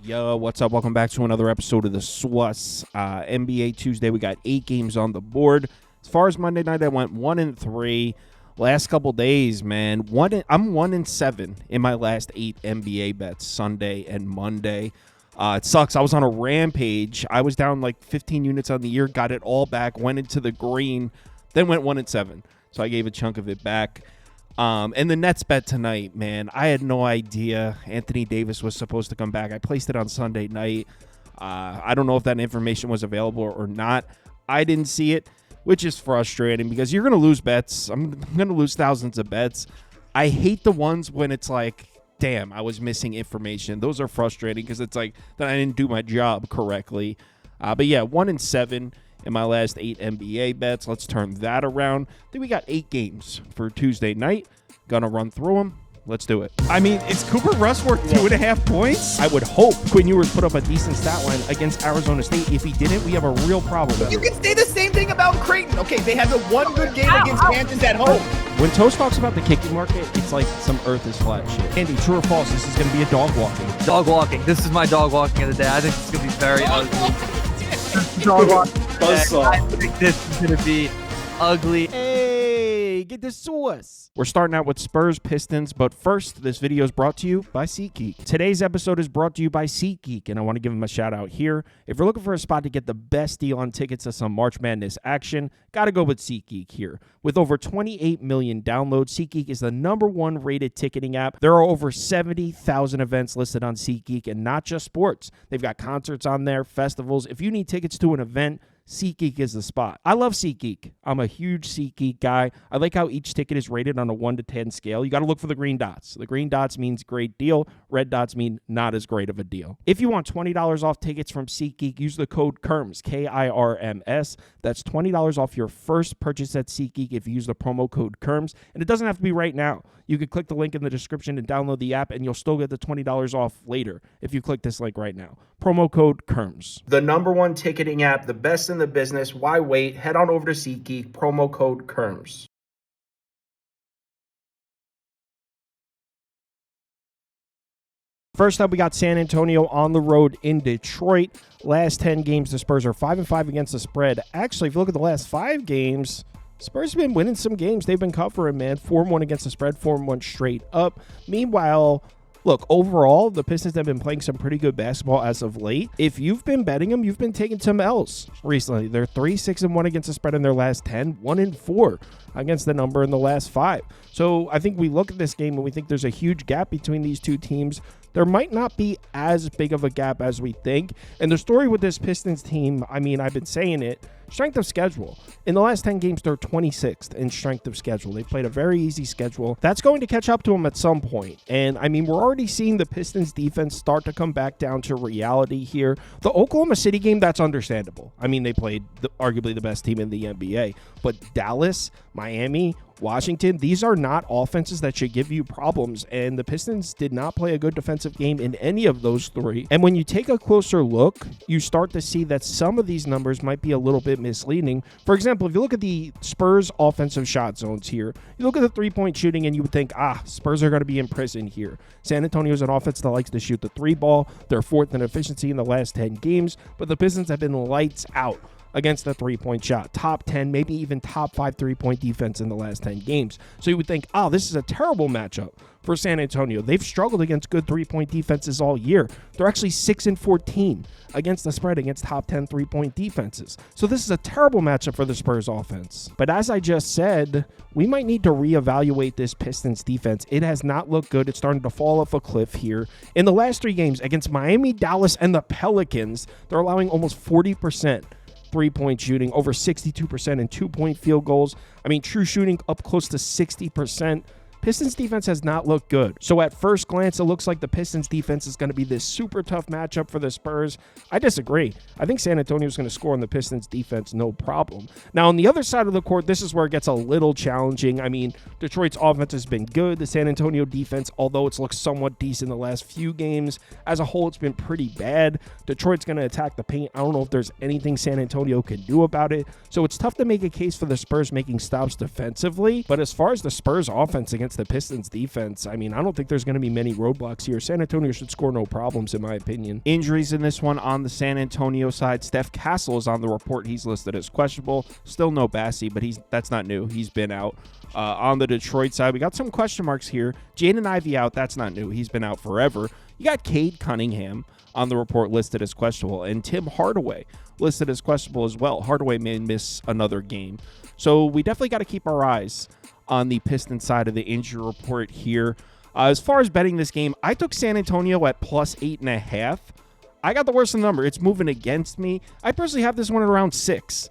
Yo, what's up? Welcome back to another episode of the SWUS. NBA Tuesday, we got 8 games on the board. As far as Monday night, I went 1-3. Last couple days, man, I'm 1-7 in my last 8 NBA bets, Sunday and Monday. It sucks. I was on a rampage. I was down like 15 units on the year, got it all back, went into the green, then went 1-7. So I gave a chunk of it back. And the Nets bet tonight, man, I had no idea Anthony Davis was supposed to come back. I placed it on Sunday night. I don't know if that information was available or not. I didn't see it, which is frustrating because you're going to lose bets. I'm going to lose thousands of bets. I hate the ones when it's like, damn, I was missing information. Those are frustrating because it's like that I didn't do my job correctly. But yeah, 1-7 in my last 8 NBA bets. Let's turn that around. Then we got 8 games for Tuesday night. Gonna run through them. Let's do it. I mean, is Cooper Rush worth 2.5 points? I would hope Quinn Ewers put up a decent stat line against Arizona State. If he didn't, we have a real problem. You can say the same thing about Creighton. Okay, they had the one good game against Kansas at home. When Toast talks about the kicking market, it's like some earth is flat shit. Andy, true or false, this is going to be a dog walking. Dog walking. This is my dog walking of the day. I think it's going to be very ugly. Dog walking. I think this is going to be ugly. Hey, get the sauce. We're starting out with Spurs Pistons, but first, this video is brought to you by SeatGeek. Today's episode is brought to you by SeatGeek, and I want to give them a shout out here. If you're looking for a spot to get the best deal on tickets to some March Madness action, gotta go with SeatGeek here. With over 28 million downloads, SeatGeek is the #1 rated ticketing app. There are over 70,000 events listed on SeatGeek, and not just sports. They've got concerts on there, festivals. If you need tickets to an event, SeatGeek is the spot. I love SeatGeek. I'm a huge SeatGeek guy. I like how each ticket is rated on a 1 to 10 scale. You got to look for the green dots. The green dots means great deal. Red dots mean not as great of a deal. If you want $20 off tickets from SeatGeek, use the code KIRMS, K-I-R-M-S. That's $20 off your first purchase at SeatGeek if you use the promo code KIRMS. And it doesn't have to be right now. You can click the link in the description and download the app, and you'll still get the $20 off later if you click this link right now. Promo code KIRMS. The #1 ticketing app, the best in the business. Why wait? Head on over to SeatGeek, promo code KIRMS. First up, we got San Antonio on the road in Detroit. Last 10 games, the Spurs are 5-5 against the spread. Actually, if you look at the last 5 games, Spurs have been winning some games. They've been covering, man. 4-1 against the spread, 4-1 straight up. Meanwhile, look, overall, the Pistons have been playing some pretty good basketball as of late. If you've been betting them, you've been taking some L's recently. They're 3-6-1 against the spread in their last 10, 1-4 against the number in the last 5. So I think we look at this game and we think there's a huge gap between these two teams. There might not be as big of a gap as we think. And the story with this Pistons team, I mean, I've been saying it, strength of schedule. In the last 10 games, they're 26th in strength of schedule. They played a very easy schedule. That's going to catch up to them at some point. And, I mean, we're already seeing the Pistons defense start to come back down to reality here. The Oklahoma City game, that's understandable. I mean, they played arguably the best team in the NBA. But Dallas, Miami, Washington, these are not offenses that should give you problems, and the Pistons did not play a good defensive game in any of those 3. And when you take a closer look, you start to see that some of these numbers might be a little bit misleading. For example, if you look at the Spurs offensive shot zones here, you look at the 3-point shooting and you would think, Spurs are going to be in prison here. San Antonio is an offense that likes to shoot the 3 ball. They're 4th in efficiency in the last 10 games, but the Pistons have been lights out against the 3-point shot. Top 10, maybe even top 5 3-point defense in the last 10 games. So you would think, this is a terrible matchup for San Antonio. They've struggled against good 3-point defenses all year. They're actually 6-14 against the spread against top 10 3-point defenses. So this is a terrible matchup for the Spurs offense. But as I just said, we might need to reevaluate this Pistons defense. It has not looked good. It's starting to fall off a cliff here. In the last 3 games against Miami, Dallas, and the Pelicans, they're allowing almost 40% 3-point shooting, over 62% in 2-point field goals. I mean, true shooting up close to 60%. Pistons defense has not looked good. So at first glance, it looks like the Pistons defense is going to be this super tough matchup for the Spurs. I disagree. I think San Antonio is going to score on the Pistons defense, no problem. Now, on the other side of the court, this is where it gets a little challenging. I mean, Detroit's offense has been good. The San Antonio defense, although it's looked somewhat decent the last few games, as a whole, it's been pretty bad. Detroit's going to attack the paint. I don't know if there's anything San Antonio can do about it. So it's tough to make a case for the Spurs making stops defensively. But as far as the Spurs offense against against the Pistons defense. I mean, I don't think there's going to be many roadblocks here. San Antonio should score no problems, in my opinion. Injuries in this one on the San Antonio side. Steph Castle is on the report. He's listed as questionable. Still no Bassie, but that's not new. He's been out. On the Detroit side, we got some question marks here. Jaden Ivey out. That's not new. He's been out forever. You got Cade Cunningham on the report listed as questionable, and Tim Hardaway listed as questionable as well. Hardaway may miss another game. So we definitely got to keep our eyes on the Pistons side of the injury report here. As far as betting this game, I took San Antonio at plus 8.5. I got the worst of the number. It's moving against me. I personally have this one at around 6.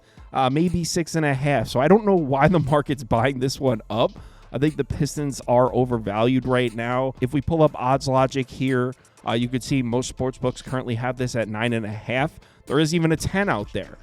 Maybe 6.5. So I don't know why the market's buying this one up. I think the Pistons are overvalued right now. If we pull up odds logic here, you could see most sports books currently have this at 9.5. There is even a 10 out there.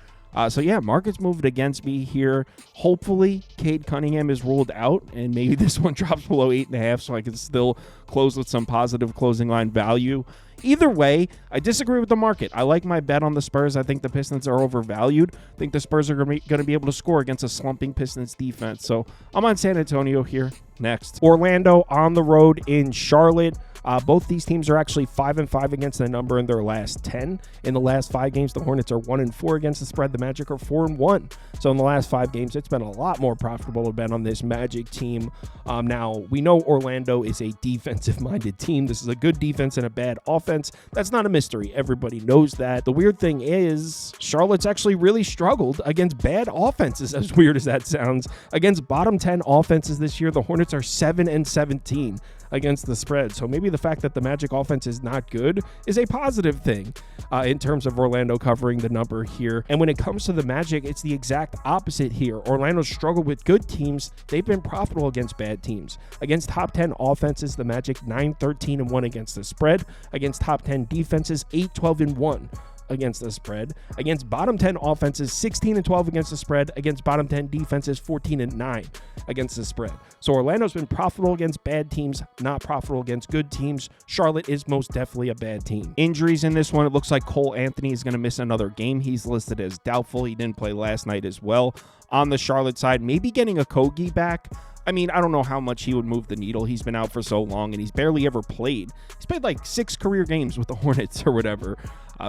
So yeah, market's moved against me here. Hopefully, Cade Cunningham is ruled out, and maybe this one drops below 8.5, so I can still close with some positive closing line value. Either way, I disagree with the market. I like my bet on the Spurs. I think the Pistons are overvalued. I think the Spurs are going to be able to score against a slumping Pistons defense. So I'm on San Antonio here. Next, Orlando on the road in Charlotte. Both these teams are actually 5-5 against the number in their last 10. In the last 5 games, the Hornets are 1-4 against the spread. The Magic are 4-1. So in the last 5 games, it's been a lot more profitable to bet on this Magic team. Now, we know Orlando is a defensive-minded team. This is a good defense and a bad offense. That's not a mystery. Everybody knows that. The weird thing is, Charlotte's actually really struggled against bad offenses, as weird as that sounds. Against bottom 10 offenses this year, the Hornets are 7-17 against the spread. So maybe the fact that the Magic offense is not good is a positive thing in terms of Orlando covering the number here. And when it comes to the Magic, it's the exact opposite here. Orlando struggled with good teams. They've been profitable against bad teams. Against top 10 offenses, the Magic 9-13-1 against the spread. Against top 10 defenses, 8-12-1 against the spread. Against bottom 10 offenses, 16-12 against the spread. Against bottom 10 defenses, 14-9 against the spread. So Orlando's been profitable against bad teams, not profitable against good teams. Charlotte is most definitely a bad team. Injuries in this one, it looks like Cole Anthony is going to miss another game. He's listed as doubtful. He didn't play last night as well. On the Charlotte side, maybe getting a Kogi back. I mean, I don't know how much he would move the needle. He's been out for so long, and he's barely ever played. He's played like 6 career games with the Hornets or whatever.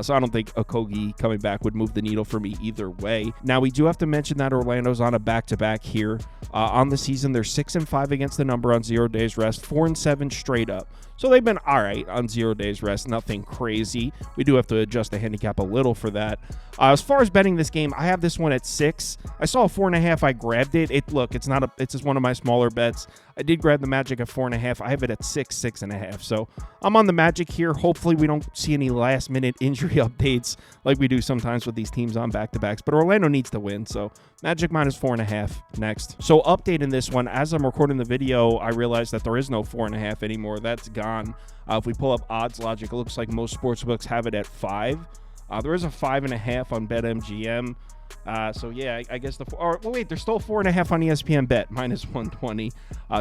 So I don't think Okogie coming back would move the needle for me either way. Now, we do have to mention that Orlando's on a back-to-back here. On the season, they're 6-5 against the number on 0 days rest, 4-7 straight up. So they've been all right on 0 days rest, nothing crazy. We do have to adjust the handicap a little for that. As far as betting this game, I have this one at 6. I saw a 4.5. I grabbed it. It's just one of my smaller bets. I did grab the Magic at 4.5. I have it at 6.5. So I'm on the Magic here. Hopefully we don't see any last-minute injury updates like we do sometimes with these teams on back-to-backs. But Orlando needs to win, so Magic minus 4.5 next. So update in this one. As I'm recording the video, I realized that there is no 4.5 anymore. That's gone. If we pull up odds logic, it looks like most sportsbooks have it at 5. There is a 5.5 on BetMGM. So yeah, I guess there's still 4.5 on ESPN Bet, minus 120.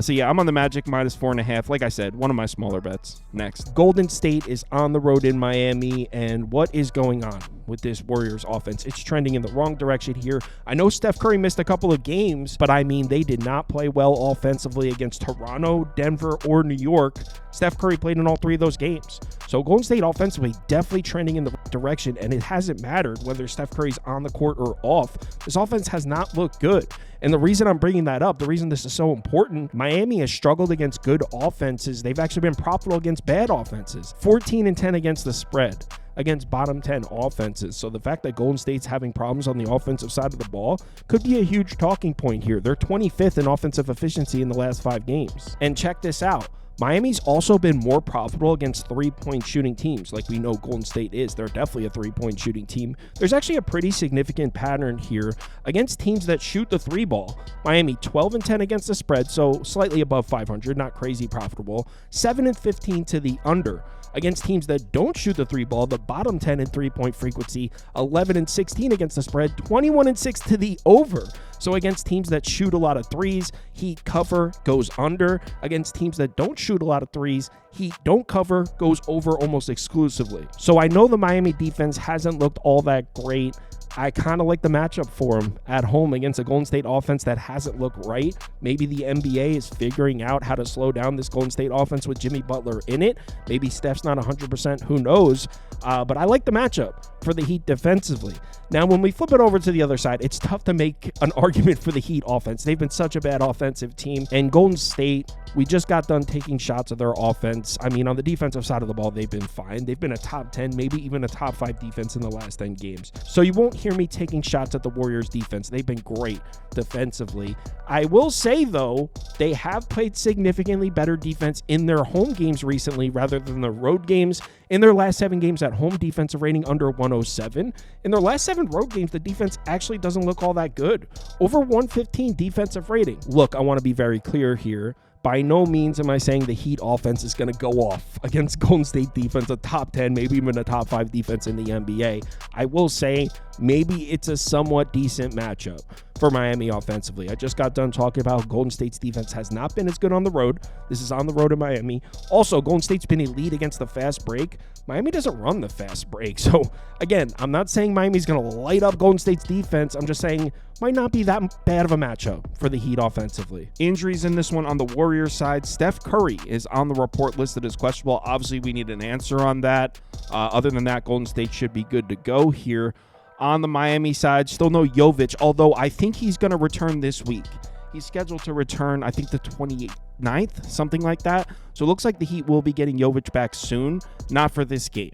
So yeah, I'm on the Magic minus 4.5. Like I said, one of my smaller bets. Next, Golden State is on the road in Miami, and what is going on with this Warriors offense? It's trending in the wrong direction here. I know Steph Curry missed a couple of games, but I mean, they did not play well offensively against Toronto, Denver, or New York. Steph Curry played in all 3 of those games. So Golden State offensively definitely trending in the right direction, and it hasn't mattered whether Steph Curry's on the court or off. This offense has not looked good. And the reason I'm bringing that up, the reason this is so important, Miami has struggled against good offenses. They've actually been profitable against bad offenses. 14-10 against the spread against bottom 10 offenses. So the fact that Golden State's having problems on the offensive side of the ball could be a huge talking point here. They're 25th in offensive efficiency in the last 5 games. And check this out. Miami's also been more profitable against 3-point shooting teams, like we know Golden State is. They're definitely a 3-point shooting team. There's actually a pretty significant pattern here against teams that shoot the 3 ball. Miami 12-10 against the spread, so slightly above 500, not crazy profitable. 7-15 to the under. Against teams that don't shoot the 3 ball, the bottom 10 in 3-point frequency, 11-16 against the spread, 21-6 to the over. So against teams that shoot a lot of 3s, Heat cover, goes under. Against teams that don't shoot a lot of 3s, Heat don't cover, goes over almost exclusively. So I know the Miami defense hasn't looked all that great. I kind of like the matchup for him at home against a Golden State offense that hasn't looked right. Maybe the NBA is figuring out how to slow down this Golden State offense with Jimmy Butler in it. Maybe Steph's not 100%, who knows? But I like the matchup for the Heat defensively. Now, when we flip it over to the other side, it's tough to make an argument for the Heat offense. They've been such a bad offensive team. And Golden State, we just got done taking shots of their offense. I mean, on the defensive side of the ball, they've been fine. They've been a top 10, maybe even a top 5 defense in the last 10 games. So you won't hear me taking shots at the Warriors defense. They've been great defensively. I will say, though, they have played significantly better defense in their home games recently rather than the road games. In their last 7 games at home, defensive rating under 107. In their last 7 road games, the defense actually doesn't look all that good. Over 115 defensive rating. Look, I want to be very clear here. By no means am I saying the Heat offense is going to go off against Golden State defense, a top 10, maybe even a top 5 defense in the NBA. I will say maybe it's a somewhat decent matchup for Miami offensively. I just got done talking about Golden State's defense has not been as good on the road. This is on the road in Miami. Also, Golden State's been elite against the fast break. Miami doesn't run the fast break. So, again, I'm not saying Miami's going to light up Golden State's defense. I'm just saying might not be that bad of a matchup for the Heat offensively. Injuries in this one on the Warriors side. Steph Curry is on the report listed as questionable. Obviously, we need an answer on that. Other than that, Golden State should be good to go here. On the Miami side, still no Jovic, although I think he's going to return this week. He's scheduled to return, I think, the 29th, something like that. So it looks like the Heat will be getting Jovic back soon, not for this game.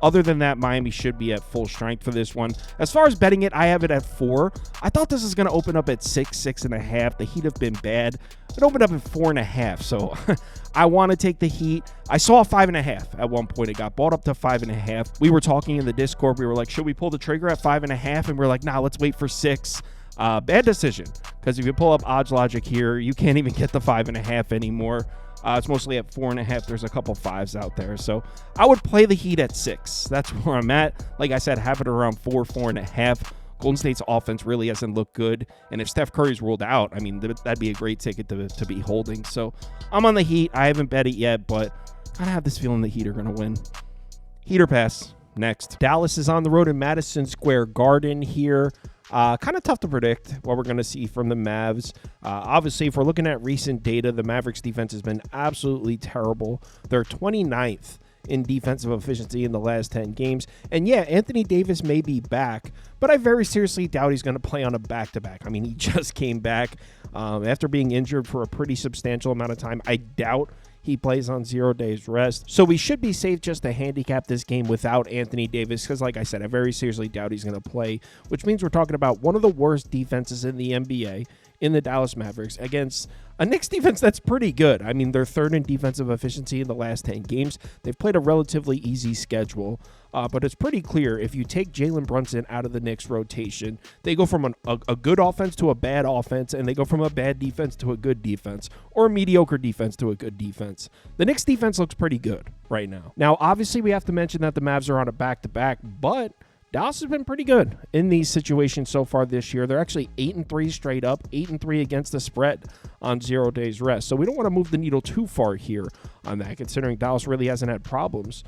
Other than that, Miami should be at full strength for this one. As far as betting it, I have it at 4. I thought this was going to open up at 6, 6.5. The Heat have been bad. It opened up at 4.5, so I want to take the Heat. I saw 5.5 at one point. It got bought up to 5.5. We were talking in the Discord. We were like, should we pull the trigger at 5.5? And we're like, nah, let's wait for 6. Bad decision, because if you pull up odds logic here, you can't even get the 5.5 anymore. It's mostly at 4.5. There's a couple 5s out there. So I would play the Heat at 6. That's where I'm at. Like I said, have it around 4, 4.5. Golden State's offense really hasn't looked good. And if Steph Curry's ruled out, I mean, that'd be a great ticket to be holding. So I'm on the Heat. I haven't bet it yet, but I have this feeling the Heat are going to win. Heat or pass. Next. Dallas is on the road in Madison Square Garden here. Kind of tough to predict what we're going to see from the Mavs. Obviously, if we're looking at recent data, the Mavericks defense has been absolutely terrible. They're 29th in defensive efficiency in the last 10 games. And yeah, Anthony Davis may be back, but I very seriously doubt he's going to play on a back-to-back. I mean, he just came back after being injured for a pretty substantial amount of time. I doubt he plays on 0 days rest. So we should be safe just to handicap this game without Anthony Davis because, like I said, I very seriously doubt he's going to play, which means we're talking about one of the worst defenses in the NBA in the Dallas Mavericks against a Knicks defense that's pretty good. I mean, they're third in defensive efficiency in the last 10 games. They've played a relatively easy schedule, but it's pretty clear if you take Jalen Brunson out of the Knicks rotation, they go from a good offense to a bad offense, and they go from a bad defense to a good defense, or a mediocre defense to a good defense. The Knicks defense looks pretty good right now. Now, obviously, we have to mention that the Mavs are on a back-to-back, but Dallas has been pretty good in these situations so far this year. They're actually 8-3 straight up, 8-3 against the spread on 0 days rest. So we don't want to move the needle too far here on that, considering Dallas really hasn't had problems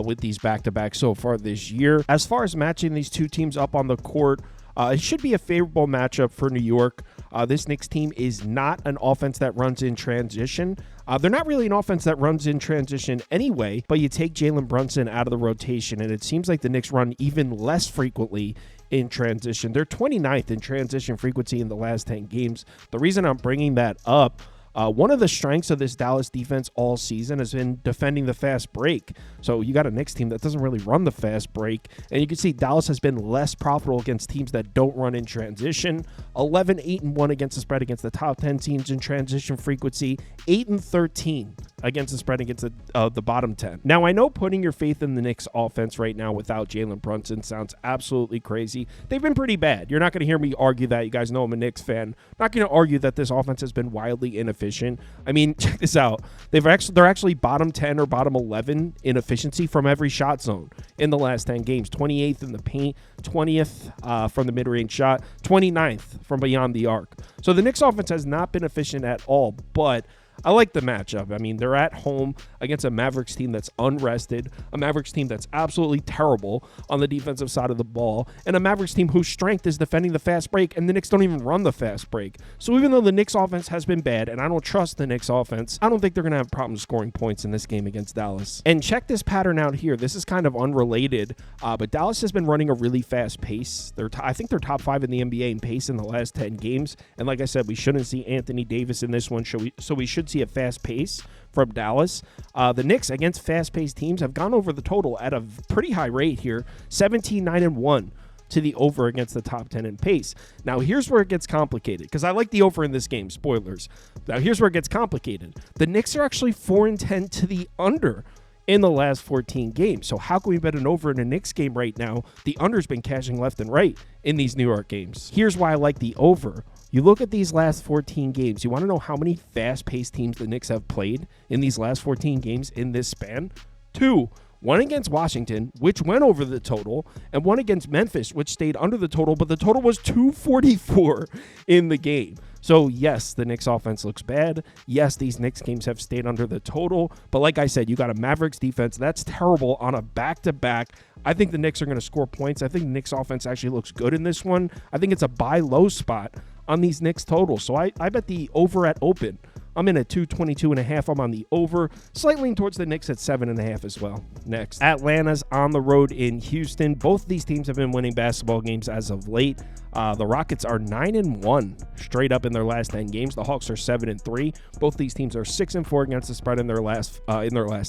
with these back-to-backs so far this year. As far as matching these two teams up on the court, it should be a favorable matchup for New York. This Knicks team is not an offense that runs in transition. They're not really an offense that runs in transition anyway, but you take Jalen Brunson out of the rotation, and it seems like the Knicks run even less frequently in transition. They're 29th in transition frequency in the last 10 games. The reason I'm bringing that up, one of the strengths of this Dallas defense all season has been defending the fast break. So you got a Knicks team that doesn't really run the fast break. And you can see Dallas has been less profitable against teams that don't run in transition. 11-8-1 against the spread against the top 10 teams in transition frequency. 8-13 against the spread against the bottom 10. Now, I know putting your faith in the Knicks offense right now without Jalen Brunson sounds absolutely crazy. They've been pretty bad. You're not going to hear me argue that. You guys know I'm a Knicks fan. I'm not going to argue that this offense has been wildly inefficient. I mean, check this out. They're actually bottom 10 or bottom 11 in efficiency from every shot zone in the last 10 games. 28th in the paint, 20th from the mid-range shot, 29th from beyond the arc. So the Knicks offense has not been efficient at all, but I like the matchup. I mean, they're at home against a Mavericks team that's unrested, a Mavericks team that's absolutely terrible on the defensive side of the ball, and a Mavericks team whose strength is defending the fast break, and the Knicks don't even run the fast break. So even though the Knicks offense has been bad, and I don't trust the Knicks offense, I don't think they're going to have problems scoring points in this game against Dallas. And check this pattern out here. This is kind of unrelated, but Dallas has been running a really fast pace. I think they're top 5 in the NBA in pace in the last 10 games. And like I said, we shouldn't see Anthony Davis in this one, so we should see a fast pace from Dallas. The Knicks against fast-paced teams have gone over the total at a pretty high rate here, 17-9-1 to the over against the top 10 in pace. Now, here's where it gets complicated, because I like the over in this game, spoilers. Now, here's where it gets complicated. The Knicks are actually 4-10 to the under in the last 14 games. So how can we bet an over in a Knicks game right now? The under's been cashing left and right in these New York games. Here's why I like the over. You look at these last 14 games. You want to know how many fast-paced teams the Knicks have played in these last 14 games in this span? 2. One against Washington, which went over the total, and one against Memphis, which stayed under the total, but the total was 244 in the game. So, yes, the Knicks offense looks bad. Yes, these Knicks games have stayed under the total. But like I said, you got a Mavericks defense that's terrible on a back-to-back. I think the Knicks are going to score points. I think the Knicks offense actually looks good in this one. I think it's a buy low spot on these Knicks totals. So I bet the over at open. I'm in at 222.5. I'm on the over, slightly lean towards the Knicks at 7.5 as well. Next, Atlanta's on the road in Houston. Both these teams have been winning basketball games as of late. The Rockets are 9-1 straight up in their last 10 games. The Hawks are 7-3. Both these teams are 6-4 against the spread in their last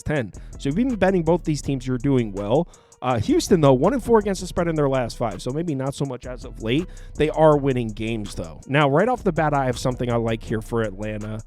10. So if you've been betting both these teams, you're doing well. Houston, though, 1-4 against the spread in their last 5, so maybe not so much as of late. They are winning games, though. Now, right off the bat, I have something I like here for Atlanta.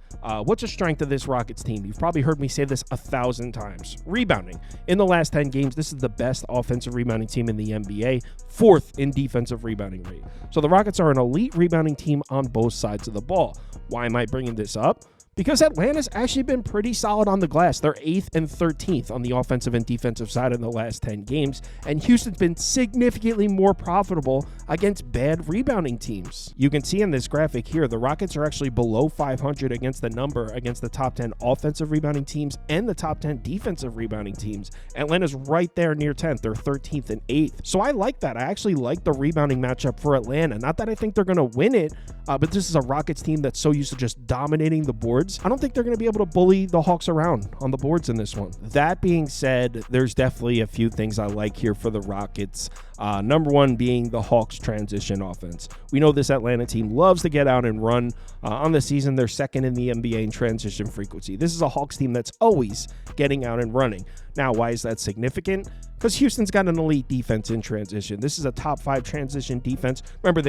What's the strength of this Rockets team? You've probably heard me say this 1,000 times. Rebounding. In the last 10 games, this is the best offensive rebounding team in the NBA, 4th in defensive rebounding rate. So the Rockets are an elite rebounding team on both sides of the ball. Why am I bringing this up? Because Atlanta's actually been pretty solid on the glass. They're 8th and 13th on the offensive and defensive side in the last 10 games, and Houston's been significantly more profitable against bad rebounding teams. You can see in this graphic here, the Rockets are actually below 500 against the number against the top 10 offensive rebounding teams and the top 10 defensive rebounding teams. Atlanta's right there near 10th. They're 13th and 8th. So I like that. I actually like the rebounding matchup for Atlanta. Not that I think they're going to win it, but this is a Rockets team that's so used to just dominating the board. I don't think they're going to be able to bully the Hawks around on the boards in this one. That being said, there's definitely a few things I like here for the Rockets. Number one being the Hawks transition offense. We know this Atlanta team loves to get out and run. On the season, they're 2nd in the NBA in transition frequency. This is a Hawks team that's always getting out and running. Now, why is that significant? Because Houston's got an elite defense in transition. This is a top 5 transition defense. Remember,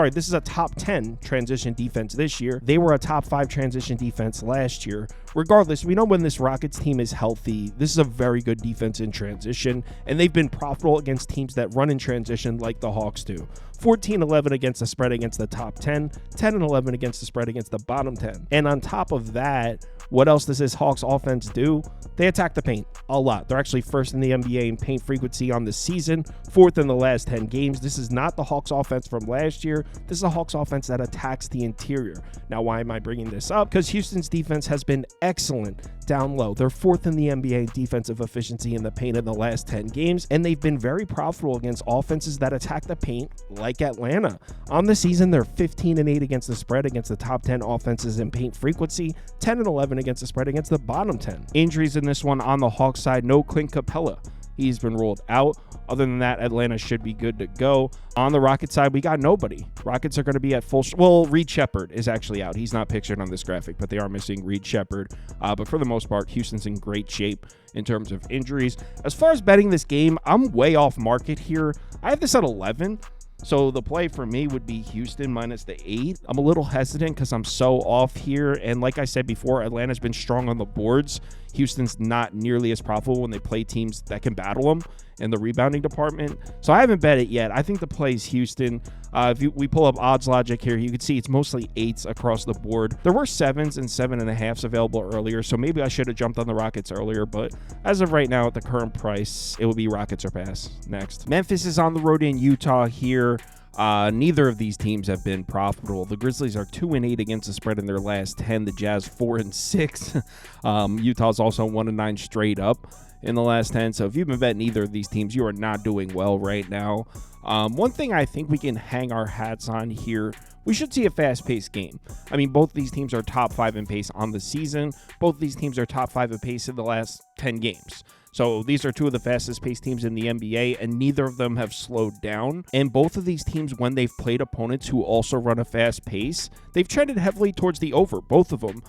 this is a top 10 transition defense this year. They were a top 5 transition defense last year. Regardless, we know when this Rockets team is healthy, this is a very good defense in transition, and they've been profitable against teams that run in transition like the Hawks do. 14-11 against the spread against the top 10, 10-11 against the spread against the bottom 10. And on top of that, what else does this Hawks offense do? They attack the paint a lot. They're actually 1st in the NBA in paint frequency on the season, 4th in the last 10 games. This is not the Hawks offense from last year. This is a Hawks offense that attacks the interior. Now, why am I bringing this up? Because Houston's defense has been excellent down low. They're 4th in the NBA in defensive efficiency in the paint in the last 10 games, and they've been very profitable against offenses that attack the paint like Atlanta. On the season, they're 15-8 against the spread against the top 10 offenses in paint frequency, 10-11 against the spread against the bottom 10. Injuries in this one on the Hawks side, no Clint Capella. He's been ruled out. Other than that, Atlanta should be good to go. On the Rocket side, we got nobody. Rockets are going to be at full... Well, Reed Shepherd is actually out. He's not pictured on this graphic, but they are missing Reed Shepherd. But for the most part, Houston's in great shape in terms of injuries. As far as betting this game, I'm way off market here. I have this at 11. So the play for me would be Houston minus the 8. I'm a little hesitant because I'm so off here. And like I said before, Atlanta's been strong on the boards. Houston's not nearly as profitable when they play teams that can battle them in the rebounding department. So I haven't bet it yet. I think the play is Houston. We pull up odds logic here, you can see it's mostly 8s across the board. There were 7s and 7.5s available earlier, so maybe I should have jumped on the Rockets earlier, but as of right now, at the current price, it would be Rockets or pass. Next, Memphis is on the road in Utah here. Neither of these teams have been profitable. The Grizzlies are 2-8 against the spread in their last 10. The Jazz 4-6. Utah's also 1-9 straight up in the last 10. So if you've been betting either of these teams, you are not doing well right now. One thing I think we can hang our hats on here, we should see a fast-paced game. I mean, both these teams are top 5 in pace on the season. Both these teams are top 5 in pace in the last 10 games. So these are two of the fastest-paced teams in the NBA, and neither of them have slowed down. And both of these teams, when they've played opponents who also run a fast pace, they've trended heavily towards the over, both of them.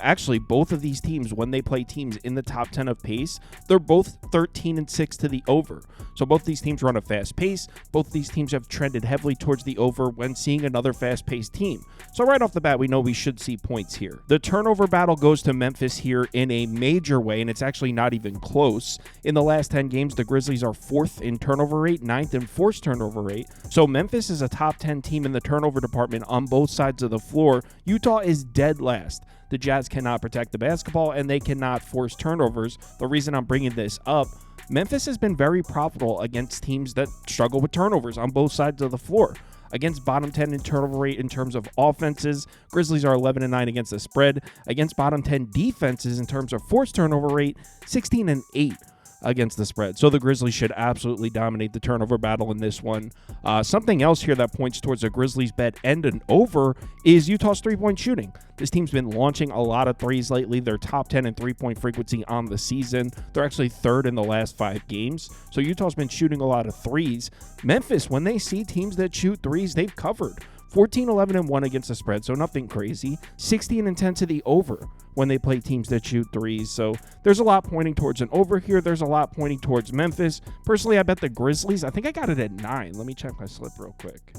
Actually, both of these teams, when they play teams in the top 10 of pace, they're both 13-6 to the over. So both these teams run a fast pace. Both these teams have trended heavily towards the over when seeing another fast-paced team. So right off the bat, we know we should see points here. The turnover battle goes to Memphis here in a major way, and it's actually not even close. In the last 10 games, the Grizzlies are 4th in turnover rate, 9th in forced turnover rate. So Memphis is a top 10 team in the turnover department on both sides of the floor. Utah is dead last. The Jazz cannot protect the basketball, and they cannot force turnovers. The reason I'm bringing this up, Memphis has been very profitable against teams that struggle with turnovers on both sides of the floor. Against bottom 10 in turnover rate in terms of offenses, Grizzlies are 11-9 against the spread. Against bottom 10 defenses in terms of forced turnover rate, 16-8 against the spread. So the Grizzlies should absolutely dominate the turnover battle in this one. Something else here that points towards a Grizzlies bet and an over is Utah's three-point shooting. This team's been launching a lot of threes lately. They're top 10 in three-point frequency on the season. They're actually 3rd in the last 5 games. So Utah's been shooting a lot of threes. Memphis, when they see teams that shoot threes, they've covered. 14-11-1 against the spread, so nothing crazy. 16-10 to the over when they play teams that shoot threes. So there's a lot pointing towards an over here. There's a lot pointing towards Memphis. Personally, I bet the Grizzlies. I think I got it at 9. Let me check my slip real quick.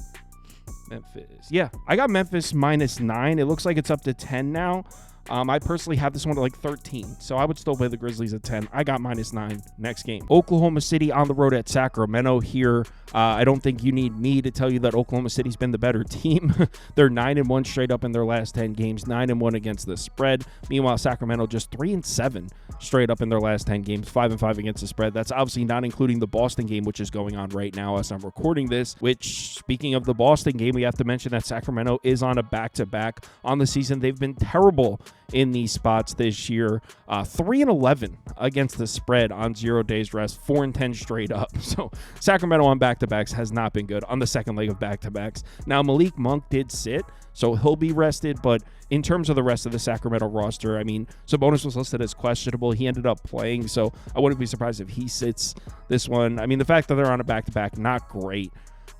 Memphis. Yeah, I got Memphis -9. It looks like it's up to 10 now. I personally have this one at like 13, so I would still play the Grizzlies at 10. I got -9 next game. Oklahoma City on the road at Sacramento here. I don't think you need me to tell you that Oklahoma City's been the better team. They're 9-1 straight up in their last 10 games, 9-1 against the spread. Meanwhile, Sacramento just 3-7 straight up in their last 10 games, 5-5 against the spread. That's obviously not including the Boston game, which is going on right now as I'm recording this, which, speaking of the Boston game, we have to mention that Sacramento is on a back-to-back on the season. They've been terrible in these spots this year. 3-11 against the spread on 0 days rest, 4-10 straight up. So Sacramento on back-to-backs has not been good on the second leg of back-to-backs. Now, Malik Monk did sit, so he'll be rested, but in terms of the rest of the Sacramento roster, I mean, Sabonis was listed as questionable. He ended up playing, so I wouldn't be surprised if he sits this one. I mean, the fact that they're on a back-to-back, not great.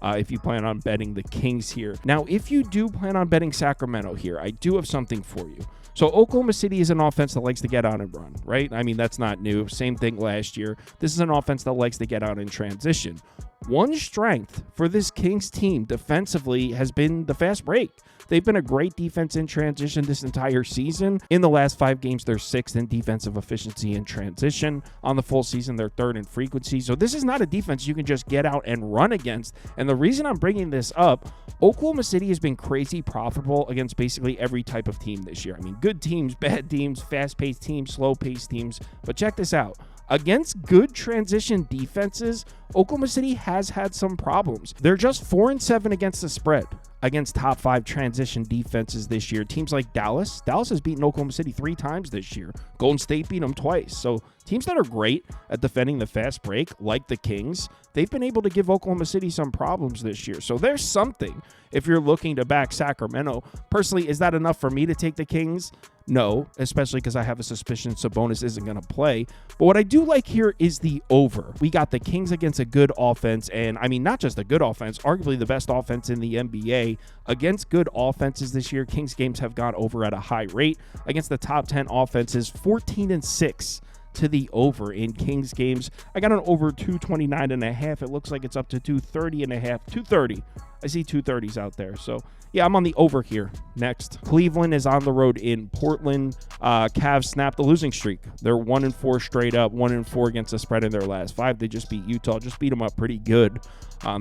If you plan on betting the Kings here. Now, if you do plan on betting Sacramento here, I do have something for you. So Oklahoma City is an offense that likes to get out and run, right? I mean, that's not new. Same thing last year. This is an offense that likes to get out in transition. One strength for this Kings team defensively has been the fast break. They've been a great defense in transition this entire season. In the last 5 games, they're 6th in defensive efficiency in transition. On the full season, they're 3rd in frequency. So this is not a defense you can just get out and run against. And the reason I'm bringing this up, Oklahoma City has been crazy profitable against basically every type of team this year. I mean, good teams, bad teams, fast-paced teams, slow-paced teams. But check this out. Against good transition defenses, Oklahoma City has had some problems. They're just 4-7 against the spread against top 5 transition defenses this year. Teams like Dallas has beaten Oklahoma City 3 times this year. Golden State beat them twice. So teams that are great at defending the fast break, like the Kings, they've been able to give Oklahoma City some problems this year. So there's something if you're looking to back Sacramento. Personally, is that enough for me to take the Kings? No, especially because I have a suspicion Sabonis isn't going to play. But what I do like here is the over. We got the Kings against a good offense, and I mean, not just a good offense, arguably the best offense in the NBA. Against good offenses this year, Kings games have gone over at a high rate. Against the top 10 offenses, 14-6 to the over in Kings games. I got an over 229.5. It looks like it's up to 230.5. 230. I see 230s out there. So yeah, I'm on the over here. Next, Cleveland is on the road in Portland. Cavs snapped the losing streak. They're 1-4 straight up, 1-4 against the spread in their last 5. They just beat Utah, just beat them up pretty good.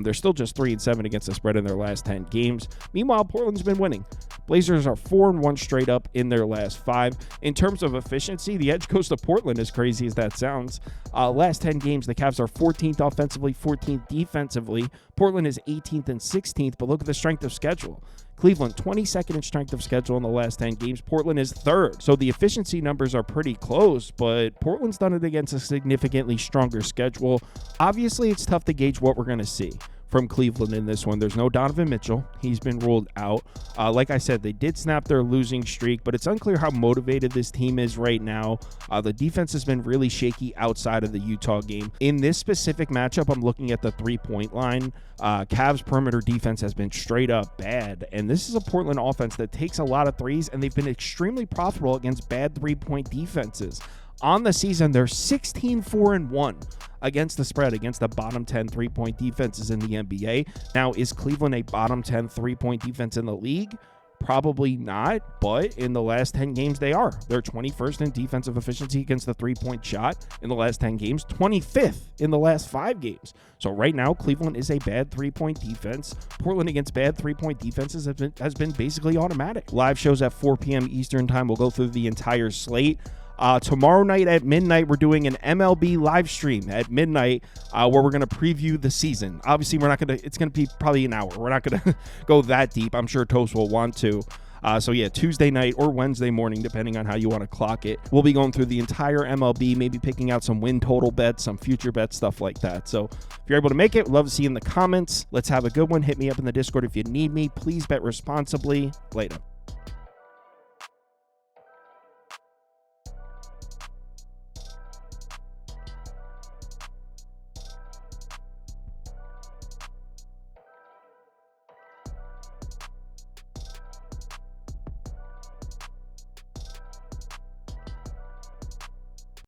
They're still just 3-7 against the spread in their last 10 games. Meanwhile, Portland's been winning. Blazers are 4-1 straight up in their last 5. In terms of efficiency, the edge goes to Portland, as crazy as that sounds. Last 10 games, the Cavs are 14th offensively, 14th defensively. Portland is 18th and 16th, but look at the strength of schedule. Cleveland, 22nd in strength of schedule in the last 10 games. Portland is 3rd. So the efficiency numbers are pretty close, but Portland's done it against a significantly stronger schedule. Obviously, it's tough to gauge what we're going to see from Cleveland in this one. There's no Donovan Mitchell. He's been ruled out. Like I said, they did snap their losing streak, but it's unclear how motivated this team is right now. The defense has been really shaky outside of the Utah game. In this specific matchup, I'm looking at the three-point line. Cavs perimeter defense has been straight up bad, and this is a Portland offense that takes a lot of threes, and they've been extremely profitable against bad three-point defenses. On the season, they're 16-4-1 against the spread, against the bottom 10 three-point defenses in the NBA. Now, is Cleveland a bottom 10 three-point defense in the league? Probably not, but in the last 10 games, they are. They're 21st in defensive efficiency against the three-point shot in the last 10 games, 25th in the last 5 games. So right now, Cleveland is a bad three-point defense. Portland against bad three-point defenses has been basically automatic. Live shows at 4 p.m. Eastern time. We'll go through the entire slate. Tomorrow night at midnight, we're doing an MLB live stream at midnight where we're going to preview the season. Obviously, it's going to be probably an hour. We're not going to go that deep. I'm sure Toast will want to. So yeah, Tuesday night or Wednesday morning, depending on how you want to clock it. We'll be going through the entire MLB, maybe picking out some win total bets, some future bets, stuff like that. So if you're able to make it, love to see you in the comments. Let's have a good one. Hit me up in the Discord if you need me. Please bet responsibly. Later.